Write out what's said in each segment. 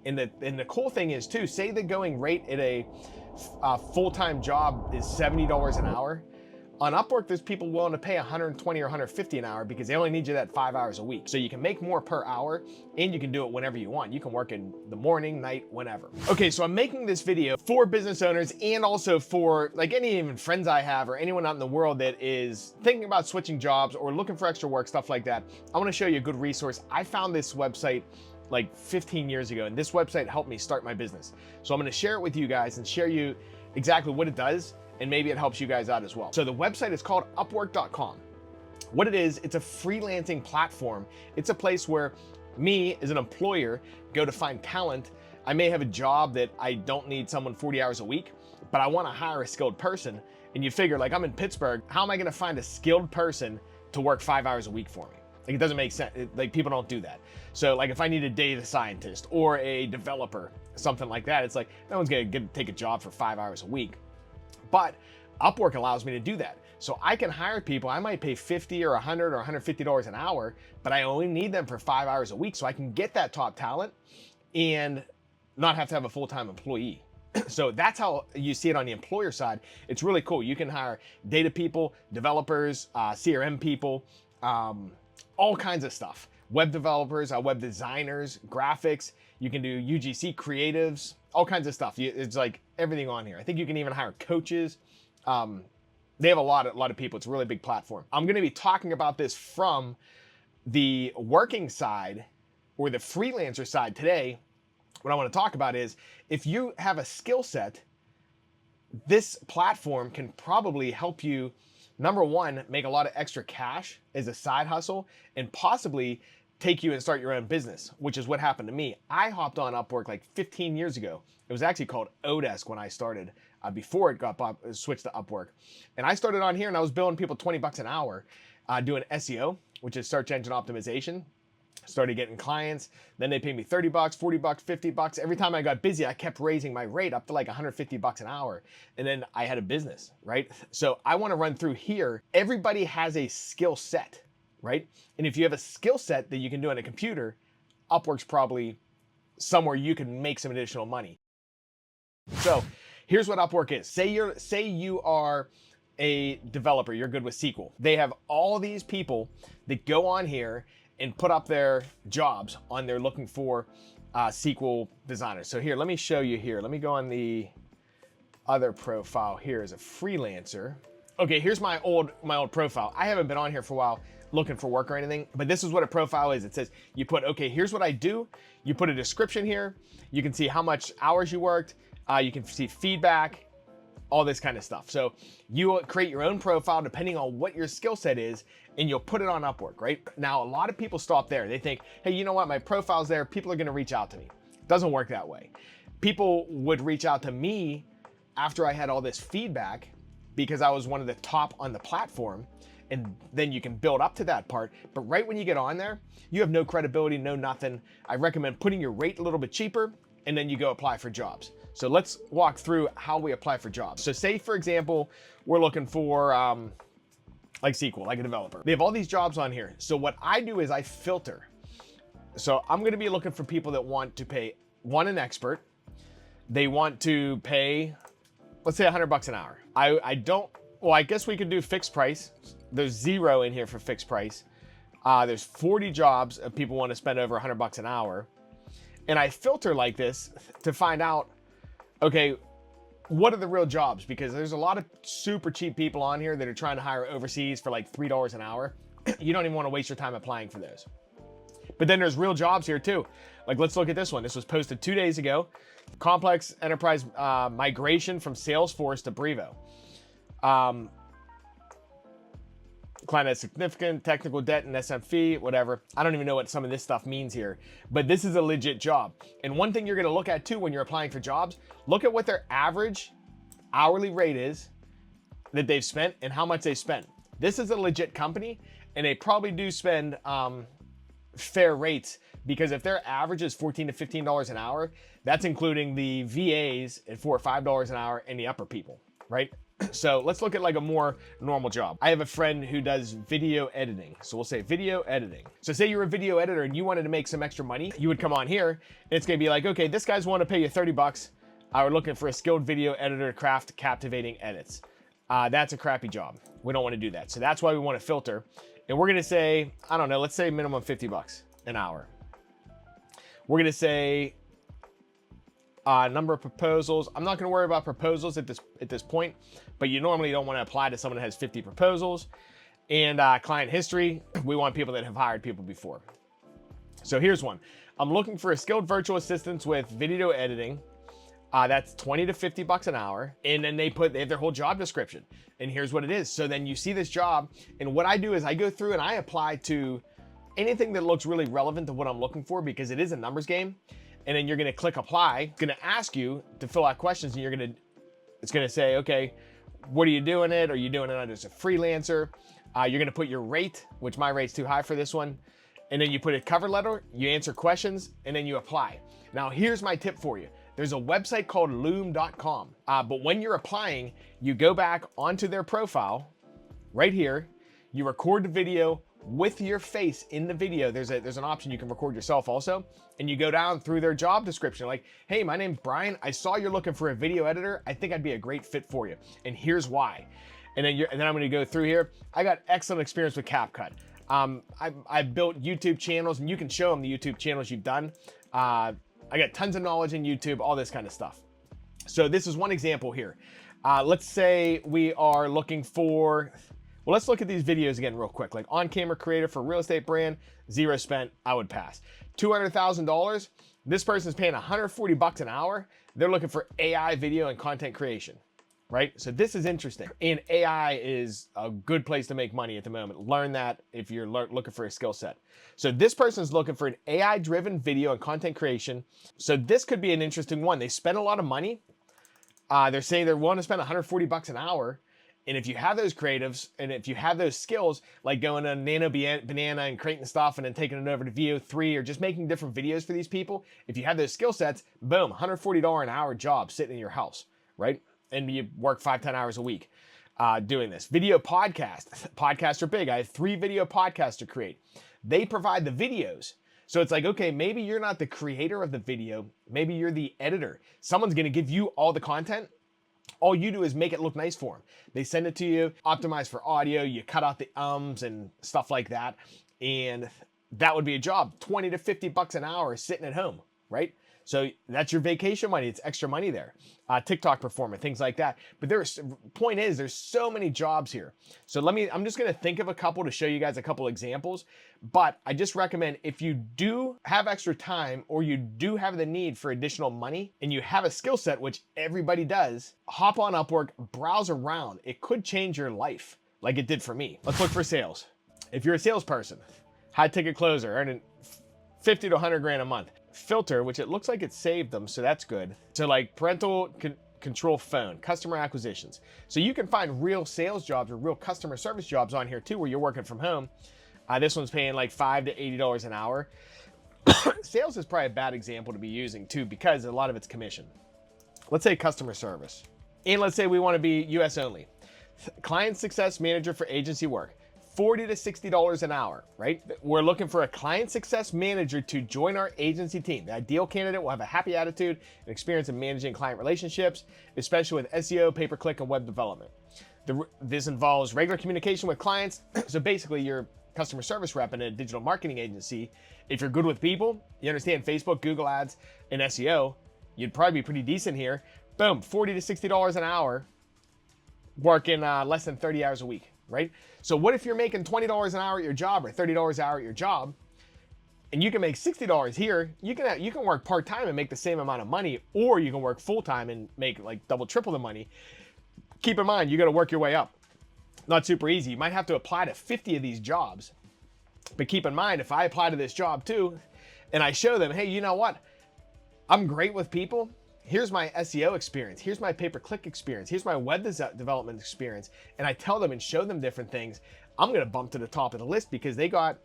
And the cool thing is too, say the going rate at a full-time job is $70 an hour. On Upwork, there's people willing to pay 120 or 150 an hour because they only need you that 5 hours a week. So you can make more per hour and you can do it whenever you want. You can work in the morning, night, whenever. Okay, so I'm making this video for business owners and also for like any even friends I have or anyone out in the world that is thinking about switching jobs or looking for extra work, stuff like that. I wanna show you a good resource. I found this website like 15 years ago, and this website helped me start my business. So I'm gonna share it with you guys and share you exactly what it does, and maybe it helps you guys out as well. So the website is called Upwork.com. What it is, it's a freelancing platform. It's a place where me as an employer go to find talent. I may have a job that I don't need someone 40 hours a week, but I wanna hire a skilled person. And you figure, like, I'm in Pittsburgh, how am I gonna find a skilled person to work 5 hours a week for me? Like, it doesn't make sense. Like, people don't do that. So like if I need a data scientist or a developer, something like that, it's like, no one's gonna take a job for 5 hours a week. But Upwork allows me to do that. So I can hire people, I might pay 50 or 100 or $150 an hour, but I only need them for 5 hours a week so I can get that top talent and not have to have a full-time employee. So that's how you see it on the employer side. It's really cool. You can hire data people, developers, CRM people, all kinds of stuff. Web developers, web designers, graphics. You can do UGC creatives, all kinds of stuff. It's like everything on here. I think you can even hire coaches. They have a lot of people. It's a really big platform. I'm going to be talking about this from the working side or the freelancer side today. What I want to talk about is if you have a skill set, this platform can probably help you, number one, make a lot of extra cash as a side hustle and possibly take you and start your own business, which is what happened to me. I hopped on Upwork like 15 years ago. It was actually called Odesk when I started, before it got switched to Upwork. And I started on here and I was billing people 20 bucks an hour doing SEO, which is search engine optimization. Started getting clients, then they paid me 30 bucks, 40 bucks, 50 bucks. Every time I got busy, I kept raising my rate up to like 150 bucks an hour. And then I had a business, right? So I want to run through here. Everybody has a skill set, right? And if you have a skill set that you can do on a computer, Upwork's probably somewhere you can make some additional money. So here's what Upwork is. Say you are a developer, you're good with SQL. They have all these people that go on here and put up their jobs on there looking for SQL designers. So here, let me show you here. Let me go on the other profile here as a freelancer. Okay, here's my old profile. I haven't been on here for a while looking for work or anything, but this is what a profile is. It says you put, okay, here's what I do. You put a description here. You can see how much hours you worked. You can see feedback, all this kind of stuff. So you create your own profile depending on what your skill set is, and you'll put it on Upwork, right? Now, a lot of people stop there. They think, hey, you know what? My profile's there. People are gonna reach out to me. It doesn't work that way. People would reach out to me after I had all this feedback because I was one of the top on the platform, and then you can build up to that part. But right when you get on there, you have no credibility, no nothing. I recommend putting your rate a little bit cheaper, and then you go apply for jobs. So let's walk through how we apply for jobs. So say, for example, we're looking for like SQL, like a developer. They have all these jobs on here. So what I do is I filter. So I'm gonna be looking for people that want to pay, one, an expert. They want to pay, let's say 100 bucks an hour. I guess we could do fixed price. There's 0 in here for fixed price. There's 40 jobs of people want to spend over 100 bucks an hour. And I filter like this to find out, okay, what are the real jobs? Because there's a lot of super cheap people on here that are trying to hire overseas for like $3 an hour. You don't even want to waste your time applying for those. But then there's real jobs here too. Like, let's look at this one. This was posted 2 days ago. Complex enterprise migration from Salesforce to Brevo. Client has significant technical debt and SM fee, whatever. I don't even know what some of this stuff means here, but this is a legit job. And one thing you're gonna look at too when you're applying for jobs, look at what their average hourly rate is that they've spent and how much they spent. This is a legit company, and they probably do spend fair rates, because if their average is $14 to $15 an hour, that's including the VAs at $4 or $5 an hour and the upper people, right? So let's look at like a more normal job. I have a friend who does video editing. So we'll say video editing. So say you're a video editor and you wanted to make some extra money, you would come on here and it's gonna be like, okay, this guy's want to pay you 30 bucks. We're looking for a skilled video editor to craft captivating edits. That's a crappy job. We don't want to do that. So that's why we want to filter. And we're gonna say, I don't know, let's say minimum 50 bucks an hour. We're gonna say number of proposals. I'm not going to worry about proposals at this point, but you normally don't want to apply to someone that has 50 proposals. And client history, we want people that have hired people before. So here's one. I'm looking for a skilled virtual assistant with video editing. That's 20 to 50 bucks an hour. And then they have their whole job description. And here's what it is. So then you see this job. And what I do is I go through and I apply to anything that looks really relevant to what I'm looking for, because it is a numbers game. And then you're gonna click apply. It's gonna ask you to fill out questions, and it's gonna say, okay, what are you doing it? Are you doing it as a freelancer? You're gonna put your rate, which my rate's too high for this one. And then you put a cover letter, you answer questions, and then you apply. Now here's my tip for you. There's a website called loom.com. But when you're applying, you go back onto their profile right here, you record the video with your face in the video. There's an option you can record yourself also, and you go down through their job description like, hey, my name's Brian. I saw you're looking for a video editor. I think I'd be a great fit for you, and here's why. And then I'm going to go through here. I got excellent experience with CapCut. I've built YouTube channels, and you can show them the YouTube channels you've done. I got tons of knowledge in YouTube, all this kind of stuff. So this is one example here. Let's say we are looking for, well, let's look at these videos again real quick. Like on-camera creator for real estate brand, 0 spent, I would pass. $200,000, this person's paying 140 bucks an hour. They're looking for AI video and content creation, right? So this is interesting. And AI is a good place to make money at the moment. Learn that if you're looking for a skill set. So this person's looking for an AI-driven video and content creation. So this could be an interesting one. They spend a lot of money. They're saying they're willing to spend 140 bucks an hour. And if you have those creatives and if you have those skills, like going to Nano Banana and creating stuff and then taking it over to VO3 or just making different videos for these people, if you have those skill sets, boom, $140 an hour job sitting in your house, right? And you work 5-10 hours a week doing this. Video podcast. Podcasts are big. I have 3 video podcasts to create. They provide the videos. So it's like, okay, maybe you're not the creator of the video. Maybe you're the editor. Someone's going to give you all the content. All you do is make it look nice for them. They send it to you, optimize for audio, you cut out the ums and stuff like that. And that would be a job, 20 to 50 bucks an hour sitting at home, right? So that's your vacation money. It's extra money there. TikTok performer, things like that. But point is, there's so many jobs here. So I'm just going to think of a couple to show you guys a couple examples. But I just recommend if you do have extra time or you do have the need for additional money and you have a skill set, which everybody does, hop on Upwork, browse around. It could change your life like it did for me. Let's look for sales. If you're a salesperson, high ticket closer, earning 50 to 100 grand a month. Filter, which it looks like it saved them, so that's good. So like parental control phone, customer acquisitions. So you can find real sales jobs or real customer service jobs on here too, where you're working from home. This one's paying like $5 to $80 an hour. Sales is probably a bad example to be using too, because a lot of it's commission. Let's say customer service. And let's say we want to be US only. Client success manager for agency work. $40 to $60 an hour, right? We're looking for a client success manager to join our agency team. The ideal candidate will have a happy attitude and experience in managing client relationships, especially with SEO, pay-per-click, and web development. This involves regular communication with clients. So basically, you're a customer service rep in a digital marketing agency. If you're good with people, you understand Facebook, Google Ads, and SEO, you'd probably be pretty decent here. Boom, $40 to $60 an hour, working less than 30 hours a week. Right? So what if you're making $20 an hour at your job or $30 an hour at your job, and you can make $60 here? You can work part-time and make the same amount of money, or you can work full-time and make like double, triple the money. Keep in mind, you got to work your way up. Not super easy. You might have to apply to 50 of these jobs, but keep in mind, if I apply to this job too, and I show them, hey, you know what? I'm great with people. Here's my SEO experience. Here's my pay-per-click experience. Here's my web development experience. And I tell them and show them different things. I'm going to bump to the top of the list because they got,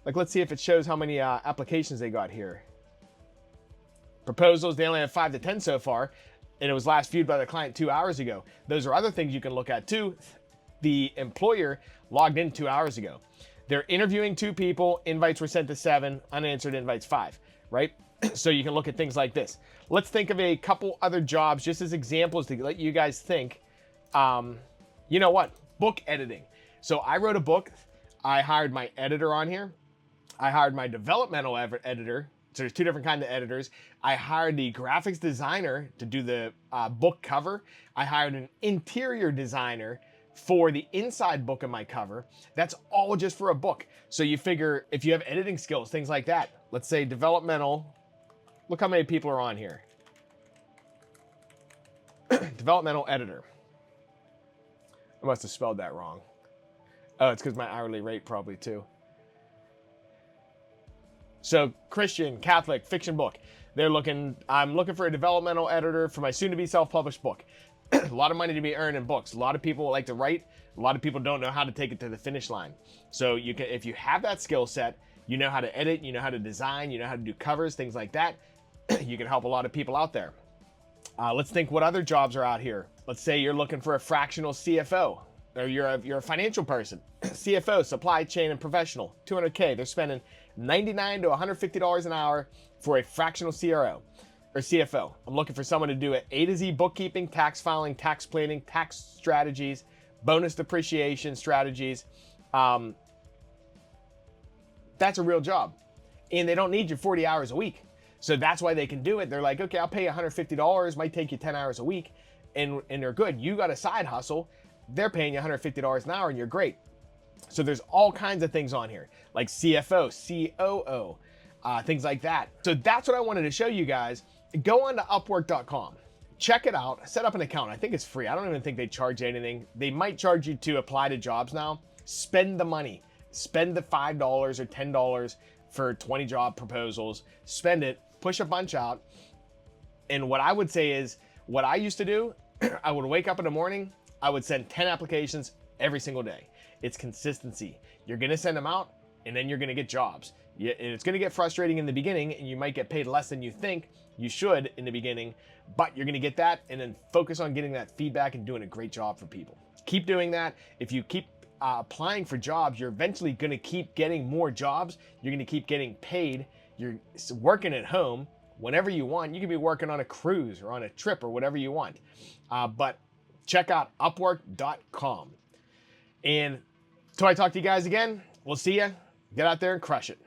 like, let's see if it shows how many applications they got here. Proposals, they only have 5 to 10 so far. and it was last viewed by the client 2 hours ago. Those are other things you can look at too. The employer logged in 2 hours ago. They're interviewing 2 people, invites were sent to 7, unanswered invites 5, right? So you can look at things like this. Let's think of a couple other jobs just as examples to let you guys think. You know what? Book editing. So I wrote a book. I hired my editor on here. I hired my developmental editor. So there's 2 different kinds of editors. I hired the graphics designer to do the book cover. I hired an interior designer for the inside book of my cover. That's all just for a book. So you figure if you have editing skills, things like that. Let's say developmental. Look how many people are on here. Developmental editor. I must have spelled that wrong. Oh, it's because my hourly rate probably too. So Christian, Catholic, fiction book. I'm looking for a developmental editor for my soon-to-be self-published book. A lot of money to be earned in books. A lot of people like to write. A lot of people don't know how to take it to the finish line. So you can, if you have that skill set, you know how to edit, you know how to design, you know how to do covers, things like that. You can help a lot of people out there. Let's think what other jobs are out here. Let's say you're looking for a fractional CFO, or you're a financial person. CFO, supply chain and professional, $200K. They're spending $99 to $150 an hour for a fractional CRO or CFO. I'm looking for someone to do it A to Z bookkeeping, tax filing, tax planning, tax strategies, bonus depreciation strategies. That's a real job. And they don't need you 40 hours a week. So that's why they can do it. They're like, okay, I'll pay you $150, might take you 10 hours a week, and they're good. You got a side hustle, they're paying you $150 an hour, and you're great. So there's all kinds of things on here, like CFO, COO, things like that. So that's what I wanted to show you guys. Go on to Upwork.com, check it out, set up an account. I think it's free. I don't even think they charge anything. They might charge you to apply to jobs now. Spend the money. Spend the $5 or $10 for 20 job proposals. Spend it, push a bunch out. And what I would say is, what I used to do, I would wake up in the morning, I would send 10 applications every single day. It's consistency. You're gonna send them out, and then you're gonna get jobs. And it's gonna get frustrating in the beginning, and you might get paid less than you think you should in the beginning, but you're gonna get that, and then focus on getting that feedback and doing a great job for people. Keep doing that. If you keep applying for jobs, you're eventually gonna keep getting more jobs. You're gonna keep getting paid. You're working at home whenever you want. You could be working on a cruise or on a trip or whatever you want. But check out Upwork.com. And till I talk to you guys again, we'll see ya. Get out there and crush it.